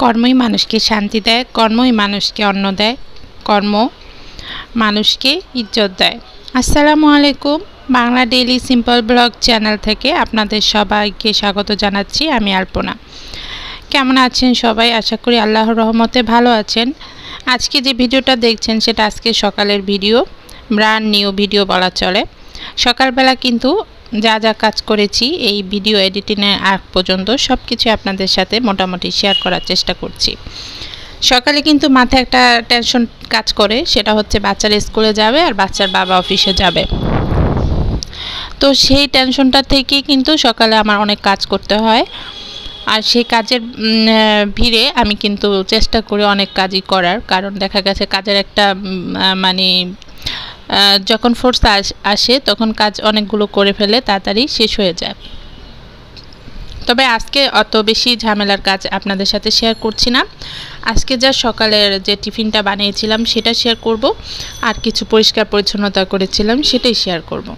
কর্মই মানুষকে শান্তি দেয়, কর্মই মানুষকে অন্ন দেয়, কর্ম মানুষকে ইজ্জত দেয়। আসসালামু আলাইকুম, Bangla daily simple blog channel থেকে আপনাদের সবাইকে স্বাগত জানাচ্ছি। আমি আলপনা। কেমন আছেন সবাই? আশা করি আল্লাহর রহমতে ভালো আছেন। আজকে যে ভিডিওটা দেখছেন সেটা আজকে সকালের ভিডিও, ব্র্যান্ড নিউ ভিডিও বলা চলে। সকালবেলা কিন্তু যা যা কাজ করেছি এই ভিডিও এডিটিংয়ের আগ পর্যন্ত সব কিছু আপনাদের সাথে মোটামুটি শেয়ার করার চেষ্টা করছি। সকালে কিন্তু মাথায় একটা টেনশন কাজ করে, সেটা হচ্ছে বাচ্চারা স্কুলে যাবে আর বাচ্চার বাবা অফিসে যাবে। তো সেই টেনশনটা থেকেই কিন্তু সকালে আমার অনেক কাজ করতে হয়, আর সেই কাজের ভিড়ে আমি কিন্তু চেষ্টা করি অনেক কাজই করার। কারণ দেখা গেছে কাজের একটা যখন ফোর্স আসে তখন কাজ অনেকগুলো করে ফেলে, তাড়াতাড়ি শেষ হয়ে যায়। তবে আজকে অত বেশি ঝামেলার কাজ আপনাদের সাথে শেয়ার করছি না। আজকে যা সকালের যে টিফিনটা বানিয়েছিলাম সেটা শেয়ার করব, আর কিছু পরিষ্কার পরিচ্ছন্নতা করেছিলাম সেটাই শেয়ার করব।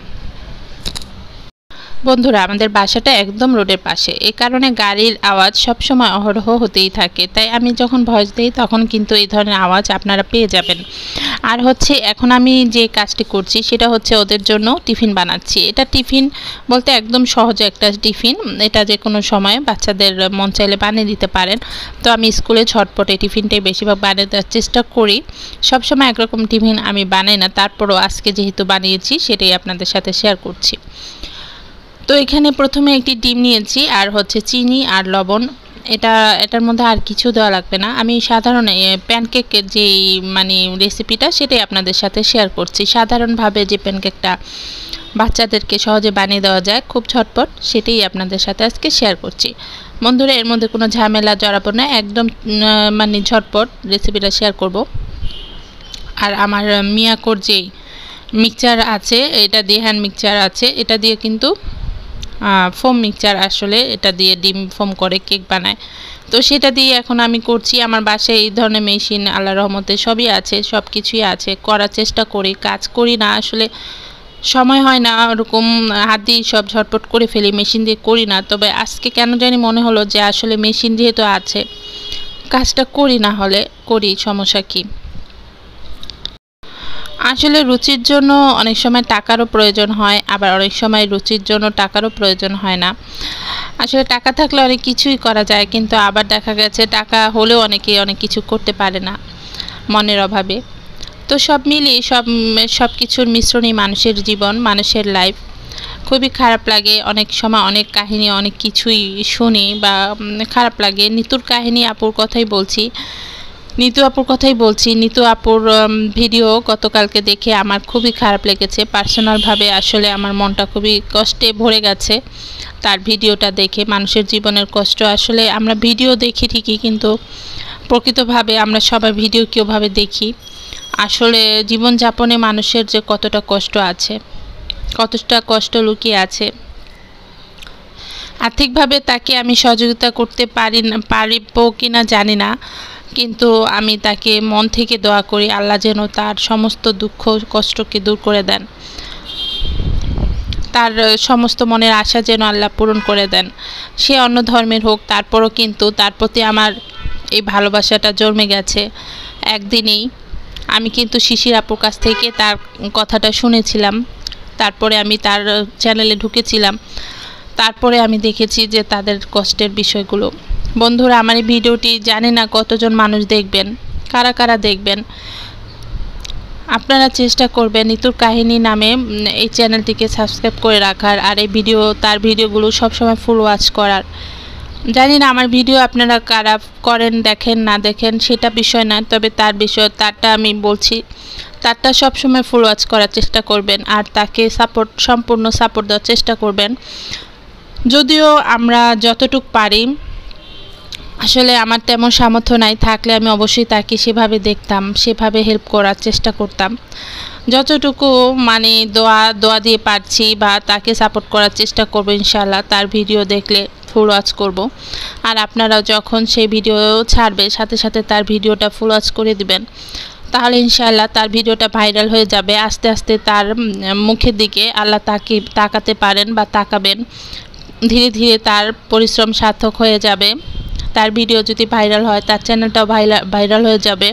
বন্ধুরা, আমাদের বাসাটা একদম রোডের পাশে, এই কারণে গাড়ির আওয়াজ সবসময় অহরহ হতেই থাকে। তাই আমি যখন ভয়েস দিই তখন কিন্তু এই ধরনের আওয়াজ আপনারা পেয়ে যাবেন। আর হচ্ছে এখন আমি যে কাজটি করছি সেটা হচ্ছে ওদের জন্য টিফিন বানাচ্ছি। এটা টিফিন বলতে একদম সহজ একটা টিফিন, এটা যে কোনো সময় বাচ্চাদের মন চাইলে বানিয়ে দিতে পারেন। তো আমি স্কুলে ঝটপটে টিফিনটাই বেশিরভাগ বানিয়ে দেওয়ার চেষ্টা করি। সবসময় একরকম টিফিন আমি বানাই না, তারপরও আজকে যেহেতু বানিয়েছি সেটাই আপনাদের সাথে শেয়ার করছি। তো এখানে প্রথমে একটি ডিম নিয়েছি, আর হচ্ছে চিনি আর লবণ। এটার মধ্যে আর কিছু দেওয়া লাগবে না। আমি সাধারণ প্যানকেকের যে রেসিপিটা সেটাই আপনাদের সাথে শেয়ার করছি। সাধারণভাবে যে প্যানকেকটা বাচ্চাদেরকে সহজে বানিয়ে দেওয়া যায় খুব ঝটপট, সেটাই আপনাদের সাথে আজকে শেয়ার করছি। বন্ধুরা, এর মধ্যে কোনো ঝামেলা জড়াবো না, একদম ঝটপট রেসিপিটা শেয়ার করব। আর আমার মিয়াকোর যেই মিক্সচার আছে, এটা দিয়ে হ্যান্ড মিক্সচার আছে, এটা দিয়ে কিন্তু ফোম মিক্সচার, আসলে এটা দিয়ে ডিম ফোম করে কেক বানায়। তো সেটা দিয়ে এখন আমি করছি। আমার বাসায় এই ধরনের মেশিন আল্লাহর রহমতে সবই আছে, সব কিছুই আছে। করার চেষ্টা করি, কাজ করি না, আসলে সময় হয় না, ওরকম হাত দিয়ে সব ঝটপট করে ফেলি, মেশিন দিয়ে করি না। তবে আজকে কেন জানি মনে হলো যে আসলে মেশিন যেহেতু আছে কাজটা করি, না হলে করি, সমস্যা কী। আসলে রুচির জন্য অনেক সময় টাকারও প্রয়োজন হয়, আবার অনেক সময় রুচির জন্য টাকারও প্রয়োজন হয় না। আসলে টাকা থাকলে অনেক কিছুই করা যায়, কিন্তু আবার দেখা গেছে টাকা হলেও অনেকে অনেক কিছু করতে পারে না মনের অভাবে। তো সব মিলিয়ে সব কিছুর মিশ্রণই মানুষের জীবন, মানুষের লাইফ। খুবই খারাপ লাগে অনেক সময়, অনেক কাহিনী, অনেক কিছুই শুনি বা খারাপ লাগে। নিতুর কাহিনী আপুর কথাই বলছি, নিতু আপুর ভিডিও গতকালকে দেখে আমার খুবই খারাপ লেগেছে। পার্সোনালভাবে আসলে আমার মনটা খুবই কষ্টে ভরে গেছে তার ভিডিওটা দেখে। মানুষের জীবনের কষ্ট, আসলে আমরা ভিডিও দেখি ঠিকই, কিন্তু প্রকৃতভাবে আমরা সবাই ভিডিও কীভাবে দেখি, আসলে জীবনযাপনে মানুষের যে কতটা কষ্ট আছে, কতটা কষ্ট লুকিয়ে আছে। আর্থিকভাবে তাকে আমি সহযোগিতা করতে পারিব কিনা জানি না, কিন্তু আমি তাকে মন থেকে দোয়া করি আল্লাহ যেন তার সমস্ত দুঃখ কষ্টকে দূর করে দেন, তার সমস্ত মনের আশা যেন আল্লাহ পূরণ করে দেন। সে অন্য ধর্মের হোক, তারপরও কিন্তু তার প্রতি আমার এই ভালোবাসাটা জন্মে গেছে একদিনেই। আমি কিন্তু শিশির আপুর কাছ থেকে তার কথাটা শুনেছিলাম, তারপরে আমি তার চ্যানেলে ঢুকেছিলাম, তারপরে আমি দেখেছি যে তাদের কষ্টের বিষয়গুলো। বন্ধুরা, আমার এই ভিডিওটি জানি না কতজন মানুষ দেখবেন, কারা কারা দেখবেন। আপনারা চেষ্টা করবেন নিতুর কাহিনী নামে এই চ্যানেলটিকে সাবস্ক্রাইব করে রাখার, আর এই তার ভিডিওগুলো সবসময় ফুল ওয়াচ করার। জানি না আমার ভিডিও আপনারা কারা করেন, দেখেন না দেখেন সেটা বিষয় না, তবে তারটা আমি বলছি, তারটা সবসময় ফুল ওয়াচ করার চেষ্টা করবেন, আর তাকে সম্পূর্ণ সাপোর্ট দেওয়ার চেষ্টা করবেন। যদিও আমরা যতটুকু পারি, আসলে আমার তেমন সামর্থ্য নাই, থাকলে আমি অবশ্যই তাকে সেভাবে দেখতাম, সেভাবে হেল্প করার চেষ্টা করতাম। যতটুকু দোয়া দিয়ে পারছি বা তাকে সাপোর্ট করার চেষ্টা করবো ইনশাআল্লাহ। তার ভিডিও দেখলে ফুল ওয়াচ করব, আর আপনারাও যখন সেই ভিডিও ছাড়বে সাথে সাথে তার ভিডিওটা ফুল ওয়াচ করে দিবেন, তাহলে ইনশাআল্লাহ তার ভিডিওটা ভাইরাল হয়ে যাবে। আস্তে আস্তে তার মুখের দিকে আল্লাহ তাকাতে পারেন বা তাকাবেন, ধীরে ধীরে তার পরিশ্রম সার্থক হয়ে যাবে। তার ভিডিও যদি ভাইরাল হয় তার চ্যানেলটাও ভাইরাল হয়ে যাবে।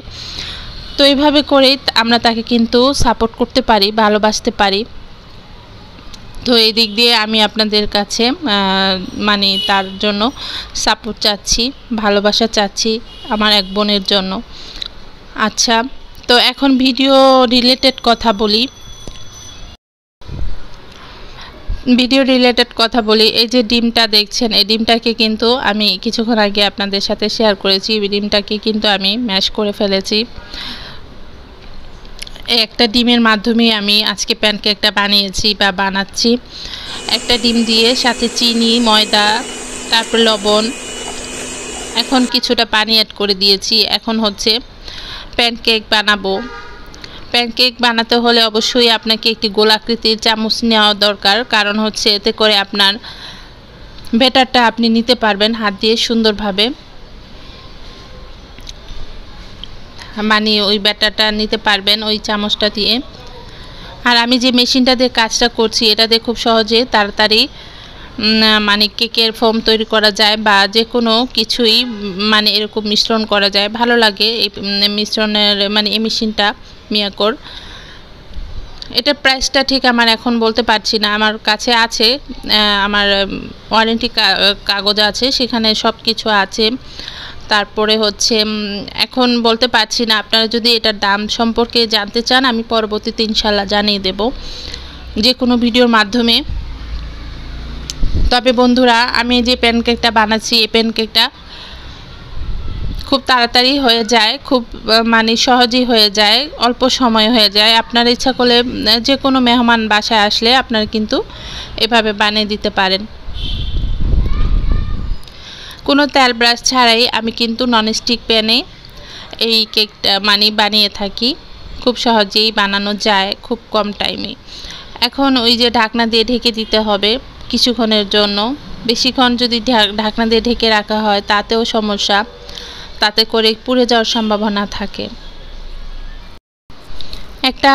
তো এইভাবে করেই আমরা তাকে কিন্তু সাপোর্ট করতে পারি, ভালোবাসতে পারি। তো এই দিক দিয়ে আমি আপনাদের কাছে মানে তার জন্য সাপোর্ট চাচ্ছি, ভালোবাসা চাচ্ছি আমার এক বোনের জন্য। আচ্ছা, তো এখন ভিডিও রিলেটেড কথা বলি। এই যে ডিমটা দেখছেন, এই ডিমটাকে কিন্তু আমি কিছুক্ষণ আগে আপনাদের সাথে শেয়ার করেছি। এই ডিমটাকে কিন্তু আমি ম্যাশ করে ফেলেছি। একটা ডিমের মাধ্যমে আমি আজকে প্যানকেকটা বানিয়েছি বা বানাচ্ছি। একটা ডিম দিয়ে সাথে চিনি, ময়দা, তারপর লবণ, এখন কিছুটা পানি অ্যাড করে দিয়েছি। এখন হচ্ছে প্যানকেক বানাবো। প্যানকেক বানাতে হলে অবশ্যই আপনাকে একটি গোলাকৃতির চামচ নেওয়া দরকার, কারণ হচ্ছে এতে করে আপনার ব্যাটারটা আপনি নিতে পারবেন হাত দিয়ে সুন্দরভাবে, মানে ওই ব্যাটারটা নিতে পারবেন ওই চামচটা দিয়ে। আর আমি যে মেশিনটা দিয়ে কাজটা করছি এটা দিয়ে খুব সহজে তাড়াতাড়ি মানে কেকের ফোম তৈরি করা যায় বা যে কোনো কিছুই মানে এরকম মিশ্রণ করা যায়। ভালো লাগে এই মিশ্রণের মানে এই মেশিনটা মিয়াকোর। এটার প্রাইসটা ঠিক আমার এখন বলতে পারছি না, আমার কাছে আছে, আমার ওয়ারেন্টি কাগজ আছে, সেখানে সব কিছু আছে। তারপরে হচ্ছে এখন বলতে পারছি না। আপনারা যদি এটার দাম সম্পর্কে জানতে চান আমি পরবর্তীতে ইনশাল্লাহ জানিয়ে দেব যে কোনো ভিডিওর মাধ্যমে। তবে বন্ধুরা, আমি যে প্যানকেকটা বানাচ্ছি এই প্যানকেকটা খুব তাড়াতাড়ি হয়ে যায়, খুব মানে সহজেই হয়ে যায়, অল্প সময় হয়ে যায়। আপনারা ইচ্ছা করলে যে কোনো মেহমান বাসায় আসলে আপনারা কিন্তু এভাবে বানিয়ে দিতে পারেন। কোনো তেল ব্রাশ ছাড়াই আমি কিন্তু ননস্টিক প্যানে এই কেকটা মানে বানিয়ে থাকি। খুব সহজেই বানানো যায়, খুব কম টাইমে। এখন ওই যে ঢাকনা দিয়ে ঢেকে দিতে হবে কিছুক্ষণের জন্য। বেশিক্ষণ যদি ঢাকনা দিয়ে ঢেকে রাখা হয় তাতেও সমস্যা, তাতে করে পুড়ে যাওয়ার সম্ভাবনা থাকে। একটা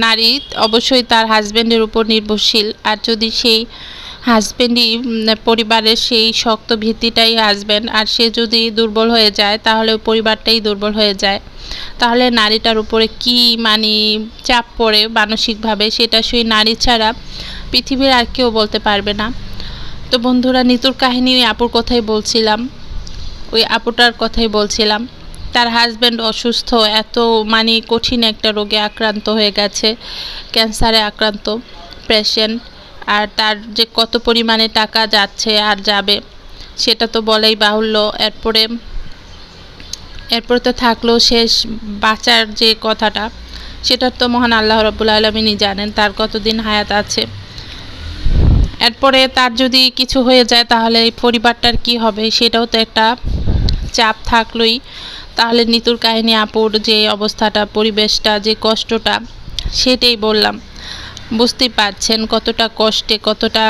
নারী অবশ্যই তার হাজব্যান্ডের উপর নির্ভরশীল, আর যদি সেই হাজব্যান্ডই পরিবারের সেই শক্ত ভিত্তিটাই হাজব্যান্ড, আর সে যদি দুর্বল হয়ে যায় তাহলে পরিবারটাই দুর্বল হয়ে যায়। তাহলে নারীটার উপরে কি মানে চাপ পড়ে মানসিকভাবে, সেটা সেই নারী ছাড়া পৃথিবীর আর কেউ বলতে পারবে না। তো বন্ধুরা, নিতুর কাহিনী ওই আপুর কথাই বলছিলাম, ওই আপুটার কথাই বলছিলাম। তার হাজব্যান্ড অসুস্থ, এত মানে কঠিন একটা রোগে আক্রান্ত হয়ে গেছে, ক্যান্সারে আক্রান্ত পেশেন্ট। আর তার যে কত পরিমাণে টাকা যাচ্ছে আর যাবে সেটা তো বলাই বাহুল্য। এরপর তো থাকলো শেষ বাঁচার যে কথাটা, সেটা তো মহান আল্লাহ রাব্বুল আলামিনই জানেন তার কতদিন হায়াত আছে। এরপরে তার যদি কিছু হয়ে যায় তাহলে এই পরিবারটার কি হবে, সেটাও তো একটা চাপ থাকলোই। তাহলে নিতুর কাহিনী আপুর যে অবস্থাটা, পরিবেশটা, যে কষ্টটা, সেটাই বললাম। বুঝতেই পারছেন কতটা কষ্টে, কতটা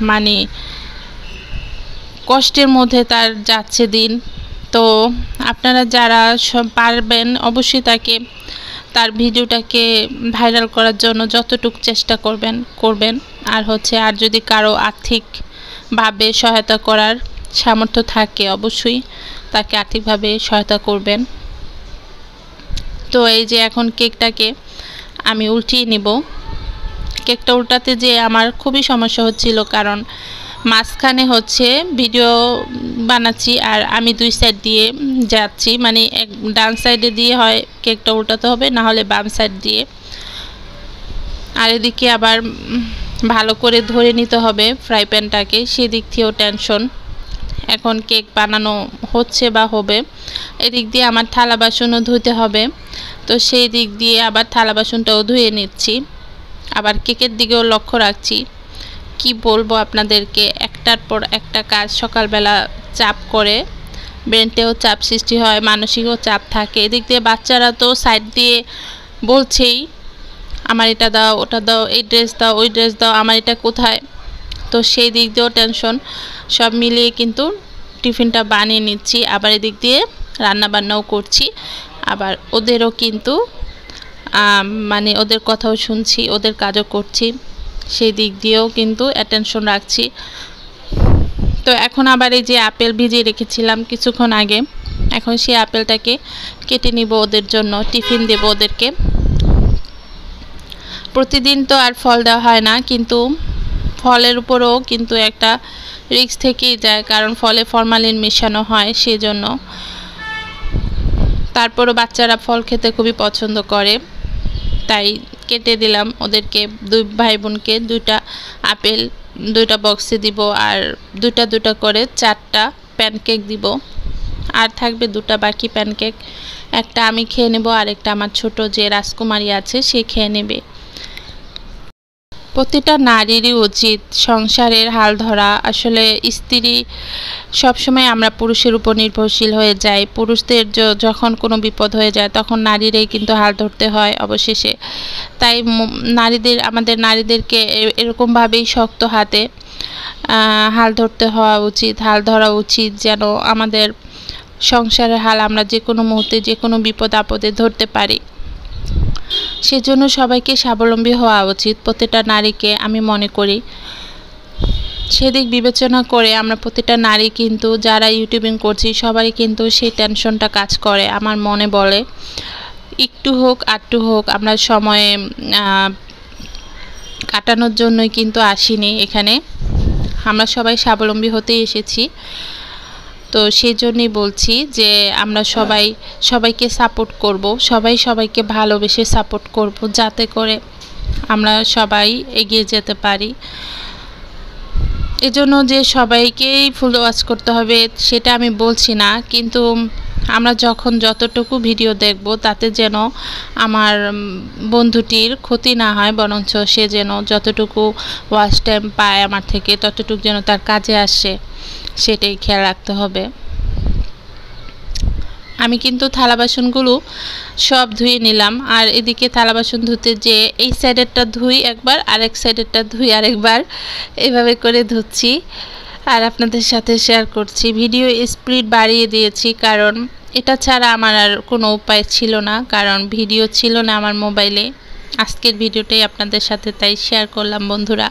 মানে কষ্টের মধ্যে তার যাচ্ছে দিন। তো আপনারা যারা সব পারবেন অবশ্যই তার ভিডিওটাকে ভাইরাল করার জন্য যতটুকু চেষ্টা করবেন। আর আর যদি কারো আর্থিকভাবে সহায়তা করার সামর্থ্য থাকে অবশ্যই তাকে আর্থিকভাবে সহায়তা করবেন। তো এই যে এখন কেকটাকে আমি উল্টিয়ে নিব। কেকটা উল্টাতে যে আমার খুবই সমস্যা হচ্ছিল, কারণ মাঝখানে ভিডিও বানাচ্ছি আর আমি দুই সাইড দিয়ে যাচ্ছি, মানে ডান সাইডে দিয়ে হয় কেকটা উল্টাতে হবে, না হলে বাম সাইড দিয়ে। আর এদিকে আবার ভালো করে ধরে নিতে হবে ফ্রাই প্যানটাকে, সেদিক থেকেও টেনশন। এখন কেক বানানো হচ্ছে বা হবে, এদিক দিয়ে আমার থালা বাসনও ধুতে হবে, তো সেই দিক দিয়ে আবার থালা বাসনটাও ধুয়ে নিচ্ছি। আবার কেকের দিকেও লক্ষ্য রাখছি। কি বলবো আপনাদেরকে, একটার পর একটা কাজ সকালবেলা চাপ করে, ব্রেনটেও চাপ সৃষ্টি হয়, মানসিকও চাপ থাকে। এদিক দিয়ে বাচ্চারা তো সাইড দিয়ে বলছেই আমার এটা দাও, ওটা দাও, এই ড্রেস দাও, ওই ড্রেস দাও, আমার এটা কোথায়। তো সেই দিক দিয়েও টেনশন। সব মিলিয়ে কিন্তু টিফিনটা বানিয়ে নিচ্ছি, আবার এদিক দিয়ে রান্না বান্নাও করছি, আবার ওদেরও কিন্তু মানে ওদের কথাও শুনছি, ওদের কাজও করছি, সেই দিক দিয়েও কিন্তু অ্যাটেনশন রাখছি। তো এখন আবার এই যে আপেল ভিজিয়ে রেখেছিলাম কিছুক্ষণ আগে, এখন সেই আপেলটাকে কেটে নিব, ওদের জন্য টিফিন দেব ওদেরকে। প্রতিদিন তো আর ফল দেওয়া হয় না, কিন্তু ফলের উপরও কিন্তু একটা রিস্ক থেকেই যায়, কারণ ফলে ফরমালিন মেশানো হয় সেজন্য। তারপরও বাচ্চারা ফল খেতে খুবই পছন্দ করে, তাই কেটে দিলাম ওদেরকে, 2 ভাই বোনকে 2টা আপেল 2টা বক্সে দিব, আর 2টা করে 4টা প্যানকেক দিব, আর থাকবে 2টা বাকি প্যানকেক। একটা আমি খেয়ে নেব, আর একটা আমার ছোট যে রাজকুমারী আছে সে খেয়ে নেবে। প্রতিটা নারীরই উচিত সংসারের হাল ধরা। আসলে স্ত্রী সবসময় আমরা পুরুষের উপর নির্ভরশীল হয়ে যাই, পুরুষদের যখন কোনো বিপদ হয়ে যায় তখন নারীরাই কিন্তু হাল ধরতে হয় অবশেষে। তাই আমাদের নারীদেরকে এরকমভাবেই শক্ত হাতে হাল ধরা উচিত, যেন আমাদের সংসারের হাল আমরা যে কোনো মুহূর্তে যে কোনো বিপদ আপদে ধরতে পারি। সেজন্য সবাইকে স্বাবলম্বী হওয়া উচিত, প্রতিটা নারীকে আমি মনে করি। সেদিক বিবেচনা করে আমরা প্রতিটা নারী কিন্তু যারা ইউটিউবিং করছি সবারই কিন্তু সেই টেনশনটা কাজ করে। আমার মনে বলে একটু হোক আটটু হোক আমরা সময়ে কাটানোর জন্যই কিন্তু আসিনি এখানে, আমরা সবাই স্বাবলম্বী হতেই এসেছি। তো সেই জন্যই বলছি যে আমরা সবাইকে সাপোর্ট করব, সবাইকে ভালোবেসে সাপোর্ট করব, যাতে করে আমরা সবাই এগিয়ে যেতে পারি। এজন্য যে সবাইকেই ফুল ওয়াচ করতে হবে সেটা আমি বলছি না, কিন্তু আমরা যতটুকু ভিডিও দেখব তাতে যেন আমার বন্ধুটির ক্ষতি না হয়, বরঞ্চ সে যেন যতটুকু ওয়াচ টাইম পায় আমার থেকে ততটুকু যেন তার কাজে আসে, সেটাই খেয়াল রাখতে হবে। আমি কিন্তু থালা বাসনগুলো সব ধুয়ে নিলাম, আর এদিকে থালা বাসন ধুতে যে এই সাইডেরটা ধুই একবার, আরেক সাইডেরটা ধুই আরেকবার, এভাবে করে ধুচ্ছি আর আপনাদের সাথে শেয়ার করছি। ভিডিও স্পিড বাড়িয়ে দিয়েছি, কারণ এটা ছাড়া আমার আর কোনো উপায় ছিল না, কারণ ভিডিও ছিল না আমার মোবাইলে। আজকের ভিডিওটাই আপনাদের সাথে তাই শেয়ার করলাম বন্ধুরা।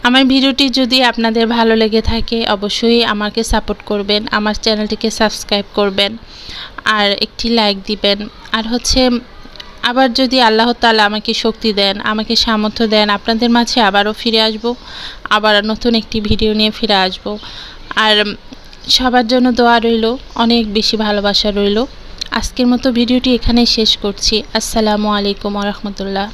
আমার ভিডিওটি যদি আপনাদের ভালো লেগে থাকে অবশ্যই আমাকে সাপোর্ট করবেন, আমার চ্যানেলটিকে সাবস্ক্রাইব করবেন, আর একটি লাইক দিবেন। আর আবার যদি আল্লাহ তাআলা আমাকে শক্তি দেন, আমাকে সামর্থ্য দেন, আপনাদের মাঝে আবারও ফিরে আসব, আবার নতুন একটি ভিডিও নিয়ে ফিরে আসব। আর সবার জন্য দোয়া রইল, অনেক বেশি ভালোবাসা রইল। আজকের মতো ভিডিওটি এখানেই শেষ করছি। আসসালামু আলাইকুম ওয়া রাহমাতুল্লাহ।